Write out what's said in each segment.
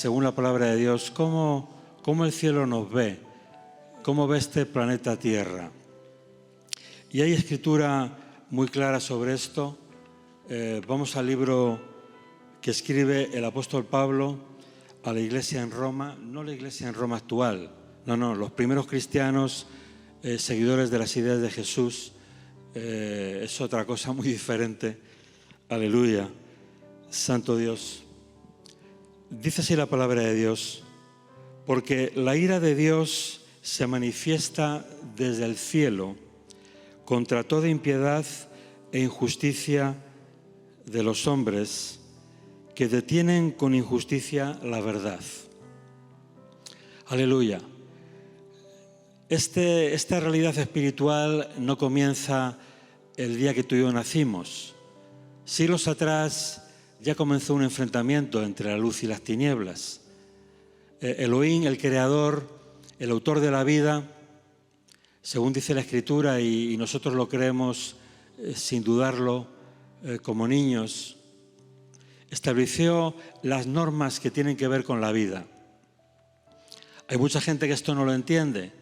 según la palabra de Dios, cómo el cielo nos ve, cómo ve este planeta Tierra. Y hay escritura muy clara sobre esto. Vamos al libro que escribe el apóstol Pablo a la iglesia en Roma, no la iglesia en Roma actual, no, los primeros cristianos, seguidores de las ideas de Jesús, es otra cosa muy diferente. Aleluya, santo Dios. Dice así la palabra de Dios: porque la ira de Dios se manifiesta desde el cielo contra toda impiedad e injusticia de los hombres que detienen con injusticia la verdad. Aleluya. Esta realidad espiritual no comienza el día que tú y yo nacimos. Siglos atrás ya comenzó un enfrentamiento entre la luz y las tinieblas. Elohim, el creador, el autor de la vida, según dice la Escritura, y nosotros lo creemos sin dudarlo como niños, estableció las normas que tienen que ver con la vida. Hay mucha gente que esto no lo entiende.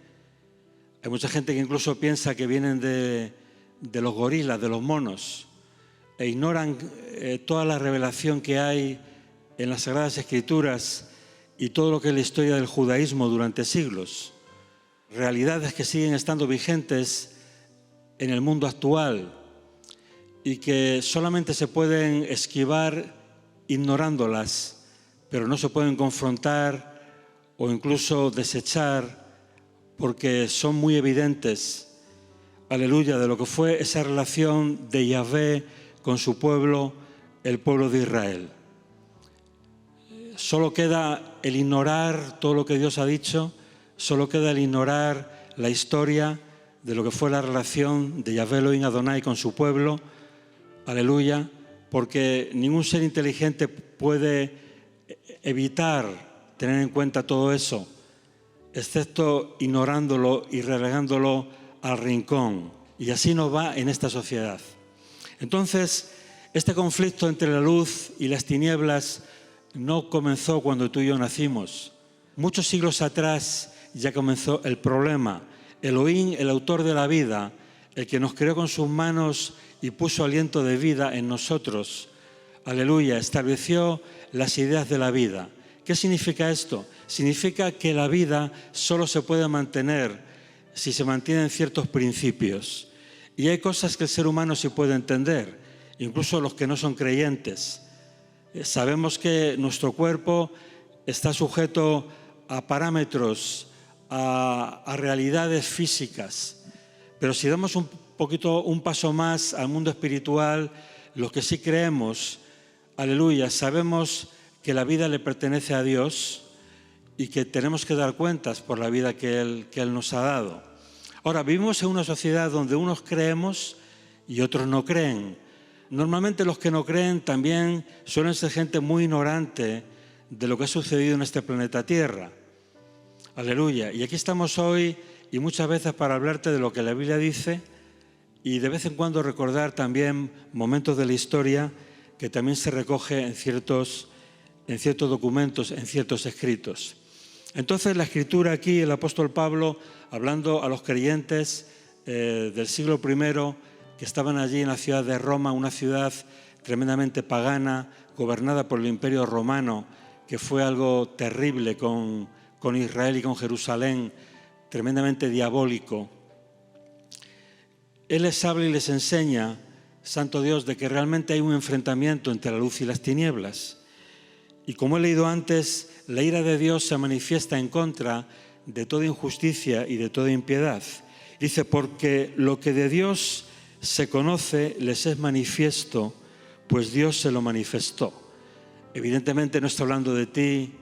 Hay mucha gente que incluso piensa que vienen de los gorilas, de los monos, e ignoran toda la revelación que hay en las Sagradas Escrituras y todo lo que es la historia del judaísmo durante siglos. Realidades que siguen estando vigentes en el mundo actual y que solamente se pueden esquivar ignorándolas, pero no se pueden confrontar o incluso desechar porque son muy evidentes, aleluya, de lo que fue esa relación de Yahvé con su pueblo, el pueblo de Israel. Solo queda el ignorar todo lo que Dios ha dicho, solo queda el ignorar la historia de lo que fue la relación de Yahvé Elohim Adonai con su pueblo, aleluya, porque ningún ser inteligente puede evitar tener en cuenta todo eso, excepto ignorándolo y relegándolo al rincón. Y así nos va en esta sociedad. Entonces, este conflicto entre la luz y las tinieblas no comenzó cuando tú y yo nacimos. Muchos siglos atrás ya comenzó el problema. Elohim, el autor de la vida, el que nos creó con sus manos y puso aliento de vida en nosotros, aleluya, estableció las ideas de la vida. ¿Qué significa esto? Significa que la vida solo se puede mantener si se mantienen ciertos principios. Y hay cosas que el ser humano sí puede entender, incluso los que no son creyentes. Sabemos que nuestro cuerpo está sujeto a parámetros, a realidades físicas. Pero si damos un paso más al mundo espiritual, los que sí creemos, aleluya, sabemos que la vida le pertenece a Dios y que tenemos que dar cuentas por la vida que Él nos ha dado. Ahora, vivimos en una sociedad donde unos creemos y otros no creen. Normalmente los que no creen también suelen ser gente muy ignorante de lo que ha sucedido en este planeta Tierra. Aleluya. Y aquí estamos hoy y muchas veces para hablarte de lo que la Biblia dice y de vez en cuando recordar también momentos de la historia que también se recoge en ciertos documentos, en ciertos escritos. Entonces la Escritura aquí, el apóstol Pablo, hablando a los creyentes del siglo I, que estaban allí en la ciudad de Roma, una ciudad tremendamente pagana, gobernada por el Imperio Romano, que fue algo terrible con Israel y con Jerusalén, tremendamente diabólico. Él les habla y les enseña, santo Dios, de que realmente hay un enfrentamiento entre la luz y las tinieblas. Y como he leído antes, la ira de Dios se manifiesta en contra de toda injusticia y de toda impiedad. Dice, porque lo que de Dios se conoce les es manifiesto, pues Dios se lo manifestó. Evidentemente no está hablando de ti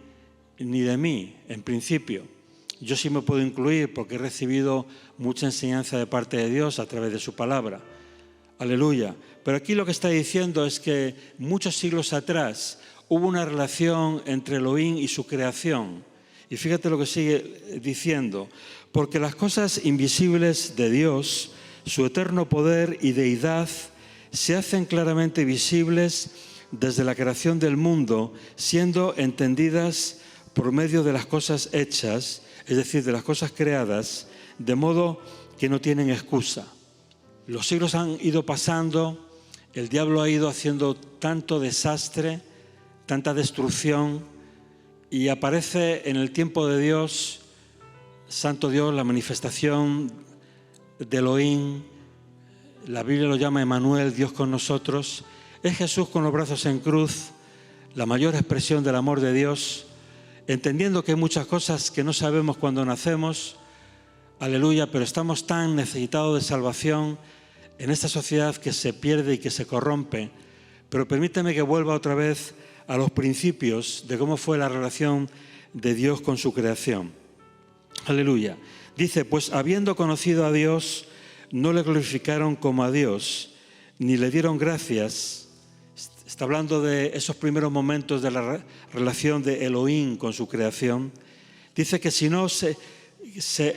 ni de mí, en principio. Yo sí me puedo incluir porque he recibido mucha enseñanza de parte de Dios a través de su palabra. Aleluya. Pero aquí lo que está diciendo es que muchos siglos atrás hubo una relación entre Elohim y su creación. Y fíjate lo que sigue diciendo. Porque las cosas invisibles de Dios, su eterno poder y deidad, se hacen claramente visibles desde la creación del mundo, siendo entendidas por medio de las cosas hechas, es decir, de las cosas creadas, de modo que no tienen excusa. Los siglos han ido pasando, el diablo ha ido haciendo tanto desastre, tanta destrucción, y aparece en el tiempo de Dios, Santo Dios, la manifestación de Elohim. La Biblia lo llama Emmanuel, Dios con nosotros. Es Jesús con los brazos en cruz, la mayor expresión del amor de Dios, entendiendo que hay muchas cosas que no sabemos cuando nacemos, aleluya, pero estamos tan necesitados de salvación en esta sociedad que se pierde y que se corrompe. Pero permíteme que vuelva otra vez a los principios de cómo fue la relación de Dios con su creación. Aleluya. Dice, pues habiendo conocido a Dios, no le glorificaron como a Dios, ni le dieron gracias. Está hablando de esos primeros momentos de la relación de Elohim con su creación. Dice que si no se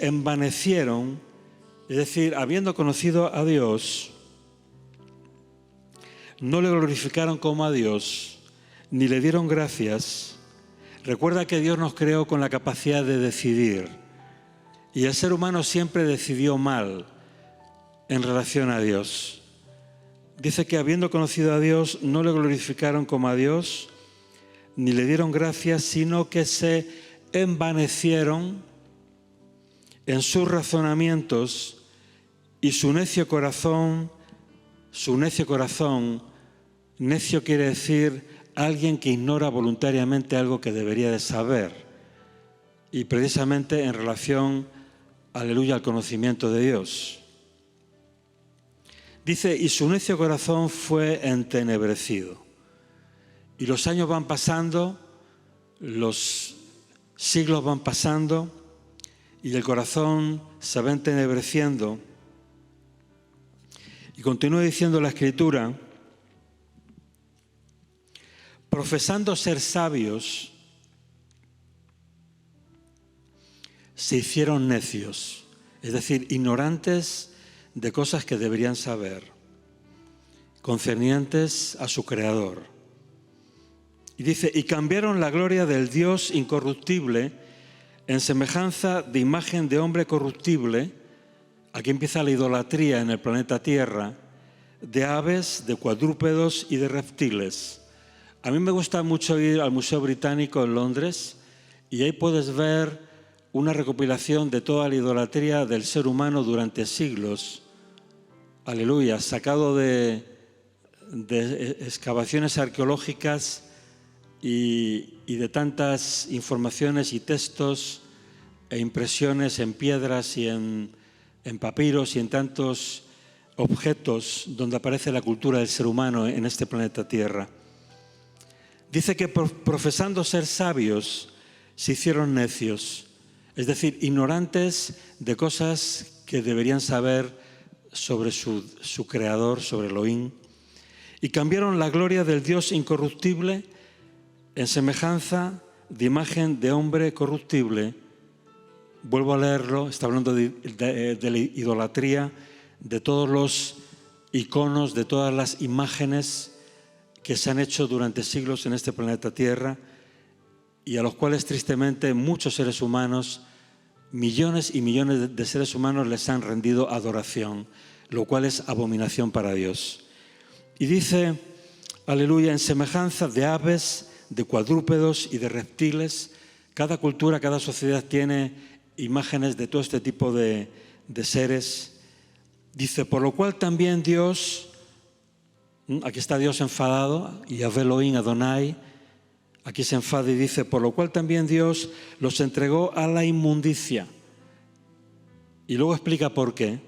envanecieron, es decir, habiendo conocido a Dios, no le glorificaron como a Dios, ni le dieron gracias. Recuerda que Dios nos creó con la capacidad de decidir, y el ser humano siempre decidió mal en relación a Dios. Dice que habiendo conocido a Dios, no le glorificaron como a Dios, ni le dieron gracias, sino que se envanecieron en sus razonamientos, y su necio corazón, necio quiere decir alguien que ignora voluntariamente algo que debería de saber, y precisamente en relación, aleluya, al conocimiento de Dios. Dice, y su necio corazón fue entenebrecido. Y los años van pasando, los siglos van pasando, y el corazón se va entenebreciendo. Y continúa diciendo la Escritura, profesando ser sabios, se hicieron necios, es decir, ignorantes de cosas que deberían saber, concernientes a su Creador. Y dice, y cambiaron la gloria del Dios incorruptible en semejanza de imagen de hombre corruptible. Aquí empieza la idolatría en el planeta Tierra, de aves, de cuadrúpedos y de reptiles. A mí me gusta mucho ir al Museo Británico en Londres, y ahí puedes ver una recopilación de toda la idolatría del ser humano durante siglos. Aleluya, sacado de excavaciones arqueológicas y de tantas informaciones y textos e impresiones en piedras y en papiros y en tantos objetos donde aparece la cultura del ser humano en este planeta Tierra. Dice que profesando ser sabios se hicieron necios, es decir, ignorantes de cosas que deberían saber sobre su Creador, sobre Elohim, y cambiaron la gloria del Dios incorruptible en semejanza de imagen de hombre corruptible. Vuelvo a leerlo, está hablando de la idolatría, de todos los iconos, de todas las imágenes que se han hecho durante siglos en este planeta Tierra, y a los cuales tristemente muchos seres humanos, millones y millones de seres humanos les han rendido adoración, lo cual es abominación para Dios. Y dice, aleluya, en semejanza de aves, de cuadrúpedos y de reptiles. Cada cultura, cada sociedad tiene imágenes de todo este tipo de seres. Dice, por lo cual también Dios, aquí está Dios enfadado, Yahvé Elohim Adonai, aquí se enfada y dice, por lo cual también Dios los entregó a la inmundicia. Y luego explica por qué.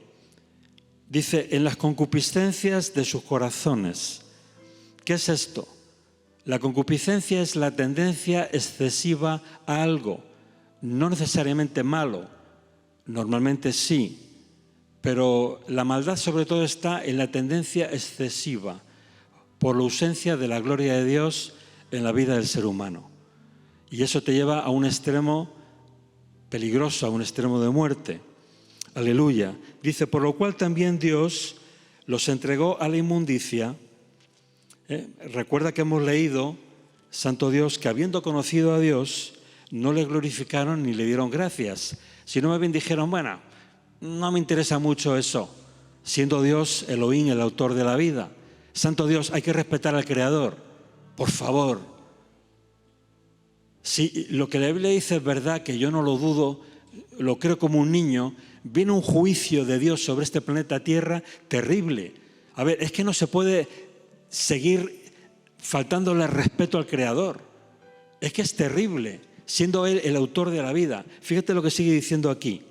Dice, en las concupiscencias de sus corazones. ¿Qué es esto? La concupiscencia es la tendencia excesiva a algo, no necesariamente malo, normalmente sí, pero la maldad sobre todo está en la tendencia excesiva, por la ausencia de la gloria de Dios en la vida del ser humano. Y eso te lleva a un extremo peligroso, a un extremo de muerte. Aleluya. Dice, por lo cual también Dios los entregó a la inmundicia. Recuerda que hemos leído, Santo Dios, que habiendo conocido a Dios, no le glorificaron ni le dieron gracias, sino más bien dijeron, bueno, no me interesa mucho eso, siendo Dios Elohim el autor de la vida. Santo Dios, hay que respetar al Creador, por favor. Si lo que la Biblia dice es verdad, que yo no lo dudo, lo creo como un niño, viene un juicio de Dios sobre este planeta Tierra terrible. A ver, es que no se puede seguir faltándole respeto al Creador. Es que es terrible, siendo Él el autor de la vida. Fíjate lo que sigue diciendo aquí.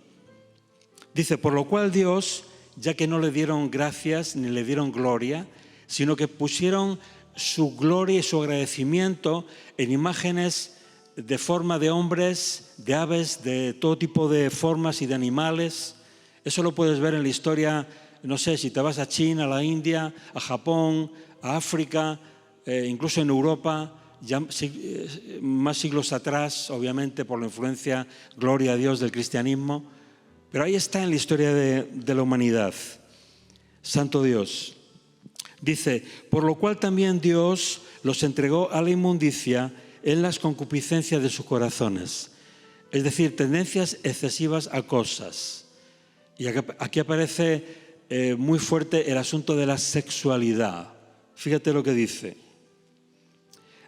Dice, por lo cual Dios, ya que no le dieron gracias ni le dieron gloria, sino que pusieron su gloria y su agradecimiento en imágenes de forma de hombres, de aves, de todo tipo de formas y de animales. Eso lo puedes ver en la historia, no sé, si te vas a China, a la India, a Japón, a África, incluso en Europa, ya más siglos atrás, obviamente por la influencia, gloria a Dios, del cristianismo. Pero ahí está en la historia de la humanidad. Santo Dios. Dice, por lo cual también Dios los entregó a la inmundicia en las concupiscencias de sus corazones. Es decir, tendencias excesivas a cosas. Y aquí aparece muy fuerte el asunto de la sexualidad. Fíjate lo que dice.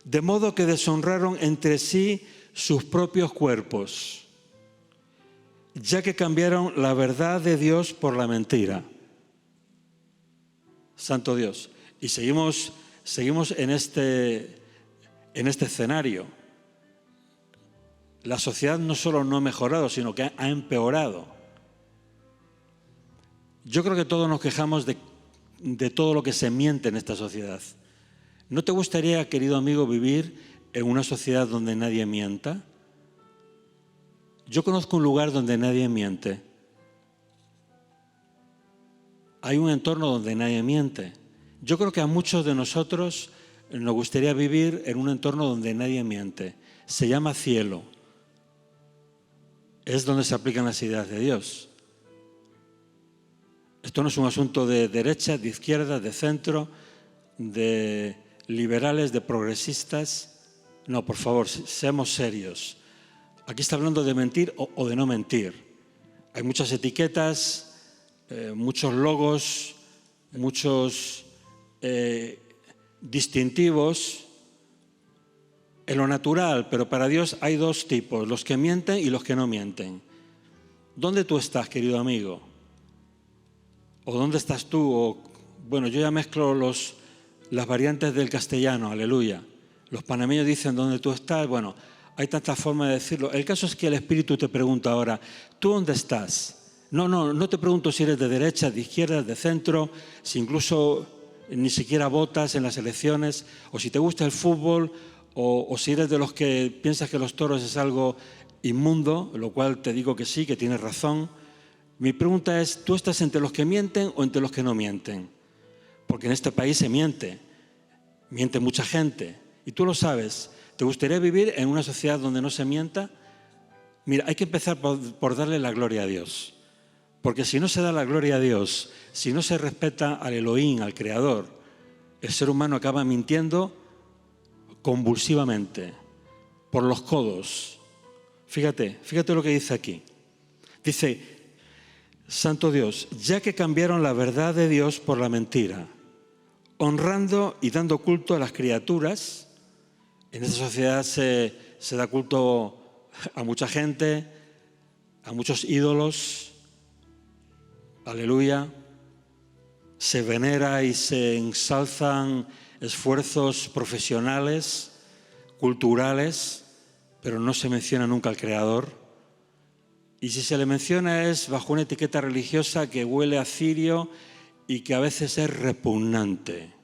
De modo que deshonraron entre sí sus propios cuerpos, ya que cambiaron la verdad de Dios por la mentira. Santo Dios. Y seguimos en este escenario. La sociedad no solo no ha mejorado, sino que ha empeorado. Yo creo que todos nos quejamos de todo lo que se miente en esta sociedad. ¿No te gustaría, querido amigo, vivir en una sociedad donde nadie mienta? Yo conozco un lugar donde nadie miente. Hay un entorno donde nadie miente. Yo creo que a muchos de nosotros nos gustaría vivir en un entorno donde nadie miente. Se llama cielo. Es donde se aplican las ideas de Dios. Esto no es un asunto de derecha, de izquierda, de centro, de liberales, de progresistas. No, por favor, seamos serios. Aquí está hablando de mentir o de no mentir. Hay muchas etiquetas, muchos logos, muchos distintivos en lo natural, pero para Dios hay dos tipos, los que mienten y los que no mienten. ¿Dónde tú estás, querido amigo? ¿O dónde estás tú? Bueno, yo ya mezclo las variantes del castellano, aleluya. Los panameños dicen ¿dónde tú estás? Bueno, hay tantas formas de decirlo. El caso es que el Espíritu te pregunta ahora, ¿tú dónde estás? No te pregunto si eres de derecha, de izquierda, de centro, si incluso ni siquiera votas en las elecciones, o si te gusta el fútbol, o si eres de los que piensas que los toros es algo inmundo, lo cual te digo que sí, que tienes razón. Mi pregunta es, ¿tú estás entre los que mienten o entre los que no mienten? Porque en este país se miente mucha gente, y tú lo sabes. ¿Te gustaría vivir en una sociedad donde no se mienta? Mira, hay que empezar por darle la gloria a Dios. Porque si no se da la gloria a Dios, si no se respeta al Elohim, al Creador, el ser humano acaba mintiendo convulsivamente, por los codos. Fíjate lo que dice aquí. Dice, Santo Dios, ya que cambiaron la verdad de Dios por la mentira, honrando y dando culto a las criaturas. En esta sociedad se da culto a mucha gente, a muchos ídolos, aleluya. Se venera y se ensalzan esfuerzos profesionales, culturales, pero no se menciona nunca al Creador. Y si se le menciona es bajo una etiqueta religiosa que huele a cirio y que a veces es repugnante.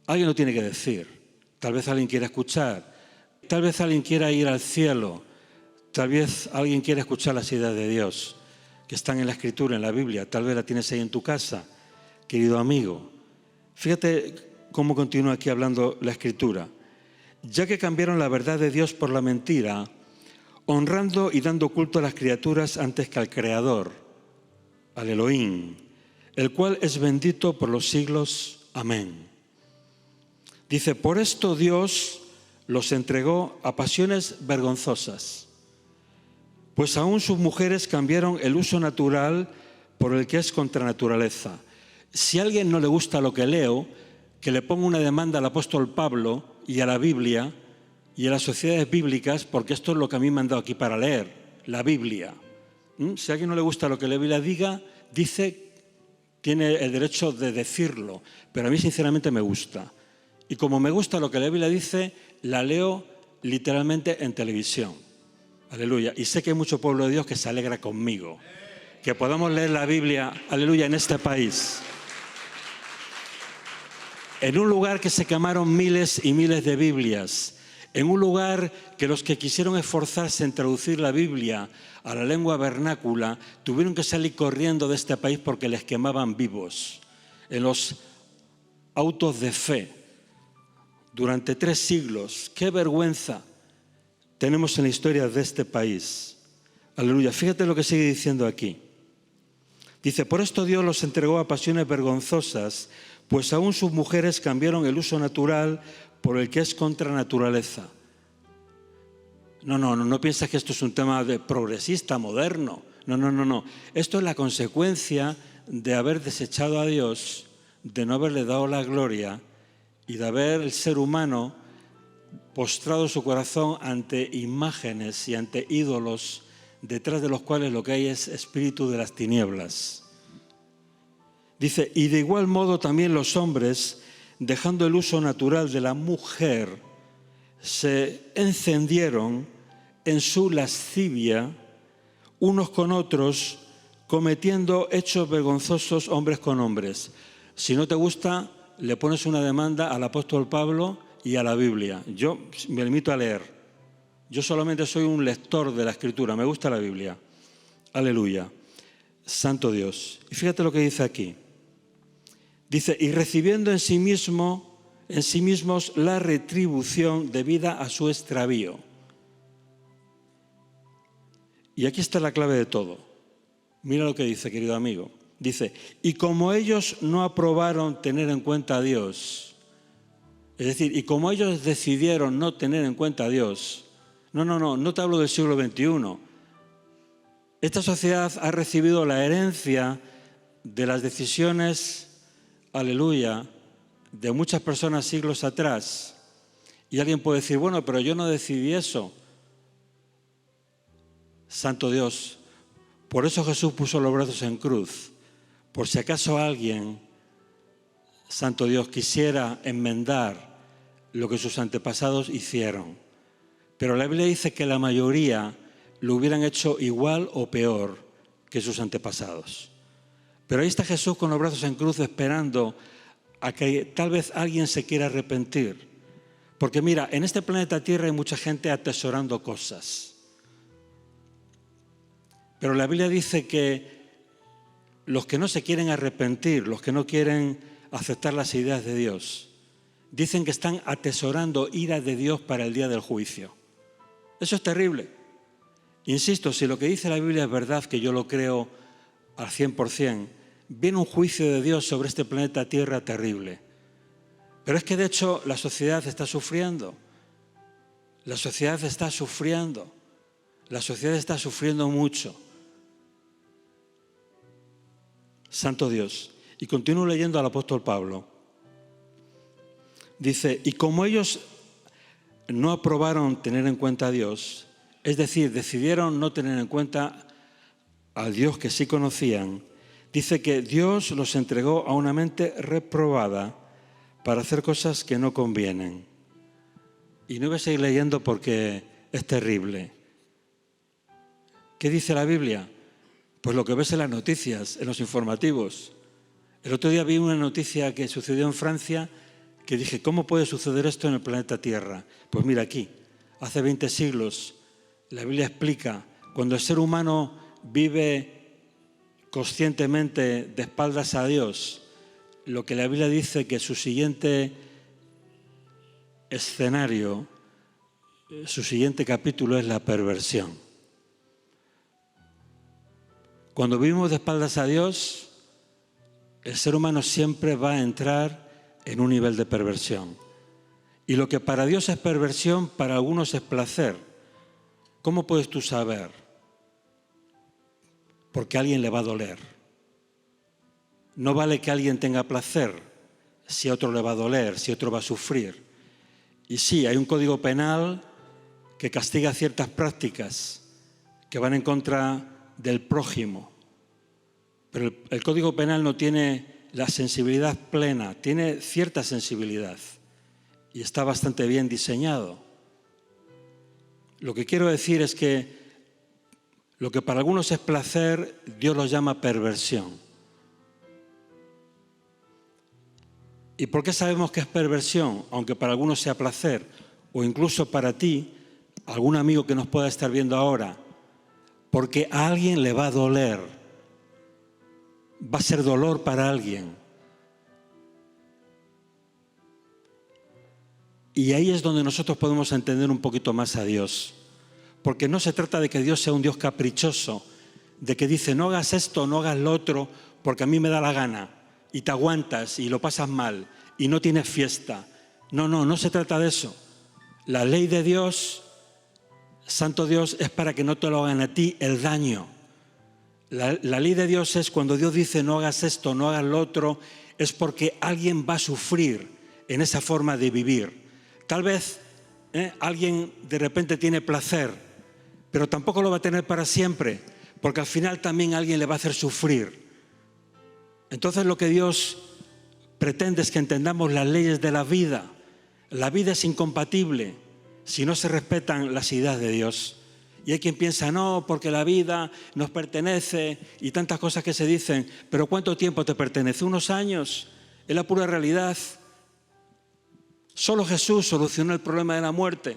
Alguien lo tiene que decir. Tal vez alguien quiera escuchar. Tal vez alguien quiera ir al cielo. Tal vez alguien quiera escuchar las ideas de Dios que están en la Escritura, en la Biblia. Tal vez la tienes ahí en tu casa, querido amigo. Fíjate cómo continúa aquí hablando la Escritura. Ya que cambiaron la verdad de Dios por la mentira, honrando y dando culto a las criaturas antes que al Creador, al Elohim, el cual es bendito por los siglos. Amén. Dice, por esto Dios los entregó a pasiones vergonzosas, pues aún sus mujeres cambiaron el uso natural por el que es contra naturaleza. Si a alguien no le gusta lo que leo, que le ponga una demanda al apóstol Pablo y a la Biblia y a las sociedades bíblicas, porque esto es lo que a mí me han dado aquí para leer, la Biblia. Si a alguien no le gusta lo que la Biblia diga, tiene el derecho de decirlo, pero a mí sinceramente me gusta. Y como me gusta lo que la Biblia dice, la leo literalmente en televisión. Aleluya. Y sé que hay mucho pueblo de Dios que se alegra conmigo, que podamos leer la Biblia, aleluya, en este país. En un lugar que se quemaron miles y miles de Biblias, en un lugar que los que quisieron esforzarse en traducir la Biblia a la lengua vernácula tuvieron que salir corriendo de este país porque les quemaban vivos. En los autos de fe, durante 3 siglos, qué vergüenza tenemos en la historia de este país. Aleluya, fíjate lo que sigue diciendo aquí. Dice, por esto Dios los entregó a pasiones vergonzosas, pues aún sus mujeres cambiaron el uso natural por el que es contra naturaleza. No piensas que esto es un tema de progresista, moderno. No. Esto es la consecuencia de haber desechado a Dios, de no haberle dado la gloria y de haber el ser humano postrado su corazón ante imágenes y ante ídolos, detrás de los cuales lo que hay es espíritu de las tinieblas. Dice, y de igual modo también los hombres, dejando el uso natural de la mujer, se encendieron en su lascivia unos con otros, cometiendo hechos vergonzosos hombres con hombres. Si no te gusta, le pones una demanda al apóstol Pablo y a la Biblia. Yo me limito a leer. Yo solamente soy un lector de la Escritura. Me gusta la Biblia. Aleluya. Santo Dios. Y fíjate lo que dice aquí. Dice, y recibiendo en sí mismos la retribución debida a su extravío. Y aquí está la clave de todo. Mira lo que dice, querido amigo. Dice, y como ellos no aprobaron tener en cuenta a Dios, es decir, y como ellos decidieron no tener en cuenta a Dios, no te hablo del siglo XXI. Esta sociedad ha recibido la herencia de las decisiones, aleluya, de muchas personas siglos atrás. Y alguien puede decir, bueno, pero yo no decidí eso. Santo Dios, por eso Jesús puso los brazos en cruz. Por si acaso alguien, Santo Dios, quisiera enmendar lo que sus antepasados hicieron. Pero la Biblia dice que la mayoría lo hubieran hecho igual o peor que sus antepasados. Pero ahí está Jesús con los brazos en cruz esperando a que tal vez alguien se quiera arrepentir. Porque mira, en este planeta Tierra hay mucha gente atesorando cosas. Pero la Biblia dice que los que no se quieren arrepentir, los que no quieren aceptar las ideas de Dios, dicen que están atesorando ira de Dios para el día del juicio. Eso es terrible. Insisto, si lo que dice la Biblia es verdad, que yo lo creo al 100%, viene un juicio de Dios sobre este planeta Tierra terrible. Pero es que de hecho la sociedad está sufriendo. La sociedad está sufriendo. La sociedad está sufriendo mucho. Santo Dios. Y continúo leyendo al apóstol Pablo. Dice, y como ellos no aprobaron tener en cuenta a Dios, es decir, decidieron no tener en cuenta al Dios que sí conocían, dice que Dios los entregó a una mente reprobada para hacer cosas que no convienen. Y no voy a seguir leyendo porque es terrible. ¿Qué dice la Biblia? Pues lo que ves en las noticias, en los informativos. El otro día vi una noticia que sucedió en Francia que dije, ¿cómo puede suceder esto en el planeta Tierra? Pues mira aquí, hace 20 siglos la Biblia explica, cuando el ser humano vive conscientemente de espaldas a Dios, lo que la Biblia dice que su siguiente escenario, su siguiente capítulo es la perversión. Cuando vivimos de espaldas a Dios, el ser humano siempre va a entrar en un nivel de perversión. Y lo que para Dios es perversión, para algunos es placer. ¿Cómo puedes tú saber? Porque a alguien le va a doler. No vale que alguien tenga placer si a otro le va a doler, si otro va a sufrir. Y sí, hay un código penal que castiga ciertas prácticas que van en contra del prójimo. Pero el Código Penal no tiene la sensibilidad plena, tiene cierta sensibilidad y está bastante bien diseñado. Lo que quiero decir es que lo que para algunos es placer, Dios lo llama perversión. ¿Y por qué sabemos que es perversión? Aunque para algunos sea placer, o incluso para ti, algún amigo que nos pueda estar viendo ahora, porque a alguien le va a doler, va a ser dolor para alguien. Y ahí es donde nosotros podemos entender un poquito más a Dios. Porque no se trata de que Dios sea un Dios caprichoso, de que dice, no hagas esto, no hagas lo otro, porque a mí me da la gana, y te aguantas y lo pasas mal, y no tienes fiesta. No se trata de eso. La ley de Dios, Santo Dios, es para que no te lo hagan a ti el daño. La ley de Dios es cuando Dios dice no hagas esto, no hagas lo otro, es porque alguien va a sufrir en esa forma de vivir. Tal vez alguien de repente tiene placer, pero tampoco lo va a tener para siempre, porque al final también alguien le va a hacer sufrir. Entonces lo que Dios pretende es que entendamos las leyes de la vida. La vida es incompatible si no se respetan las ideas de Dios. Y hay quien piensa, no, porque la vida nos pertenece y tantas cosas que se dicen, pero ¿cuánto tiempo te pertenece? ¿Unos años? Es la pura realidad. Solo Jesús solucionó el problema de la muerte.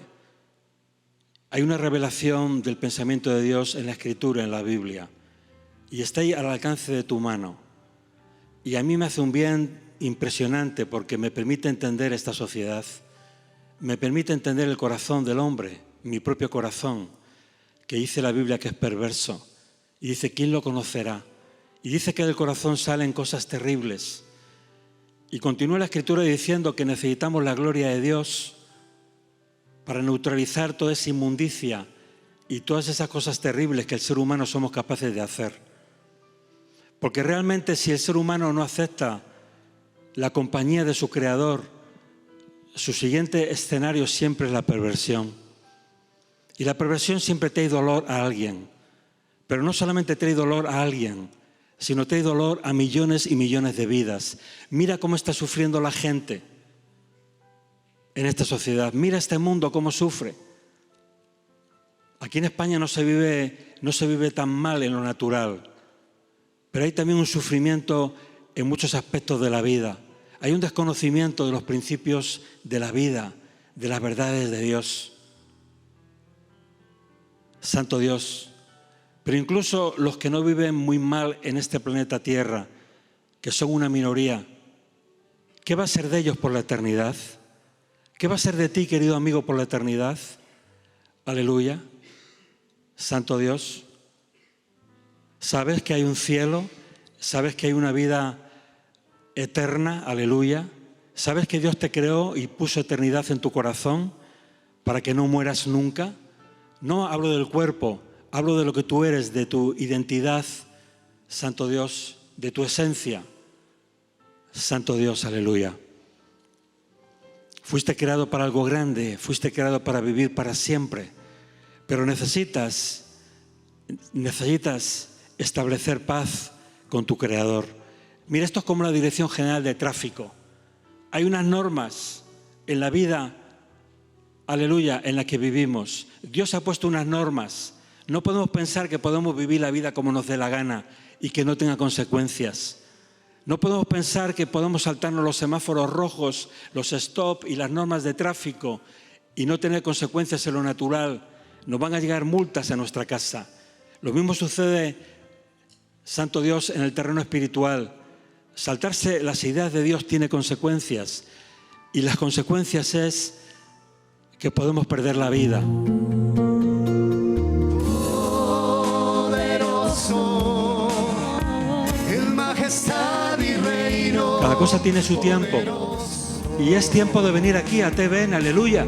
Hay una revelación del pensamiento de Dios en la Escritura, en la Biblia, y está ahí al alcance de tu mano. Y a mí me hace un bien impresionante porque me permite entender esta sociedad, me permite entender el corazón del hombre, mi propio corazón, que dice la Biblia que es perverso, y dice, ¿quién lo conocerá? Y dice que del corazón salen cosas terribles. Y continúa la Escritura diciendo que necesitamos la gloria de Dios para neutralizar toda esa inmundicia y todas esas cosas terribles que el ser humano somos capaces de hacer. Porque realmente si el ser humano no acepta la compañía de su Creador, su siguiente escenario siempre es la perversión. Y la perversión siempre trae dolor a alguien. Pero no solamente trae dolor a alguien, sino trae dolor a millones y millones de vidas. Mira cómo está sufriendo la gente en esta sociedad. Mira este mundo cómo sufre. Aquí en España no se vive tan mal en lo natural, pero hay también un sufrimiento en muchos aspectos de la vida. Hay un desconocimiento de los principios de la vida, de las verdades de Dios. Santo Dios. Pero incluso los que no viven muy mal en este planeta Tierra, que son una minoría, ¿qué va a ser de ellos por la eternidad? ¿Qué va a ser de ti, querido amigo, por la eternidad? Aleluya. Santo Dios. ¿Sabes que hay un cielo? ¿Sabes que hay una vida eterna? Aleluya. ¿Sabes que Dios te creó y puso eternidad en tu corazón para que no mueras nunca? No hablo del cuerpo, hablo de lo que tú eres, de tu identidad, Santo Dios, de tu esencia. Santo Dios, aleluya. Fuiste creado para algo grande, fuiste creado para vivir para siempre, pero necesitas establecer paz con tu Creador. Mira, esto es como la Dirección General de Tráfico. Hay unas normas en la vida, aleluya, en la que vivimos. Dios ha puesto unas normas. No podemos pensar que podemos vivir la vida como nos dé la gana y que no tenga consecuencias. No podemos pensar que podemos saltarnos los semáforos rojos, los stop y las normas de tráfico y no tener consecuencias en lo natural. Nos van a llegar multas a nuestra casa. Lo mismo sucede, Santo Dios, en el terreno espiritual. Saltarse las ideas de Dios tiene consecuencias y las consecuencias es que podemos perder la vida. Poderoso, en majestad y reino. Cada cosa tiene su tiempo. Y es tiempo de venir aquí a TVN, aleluya.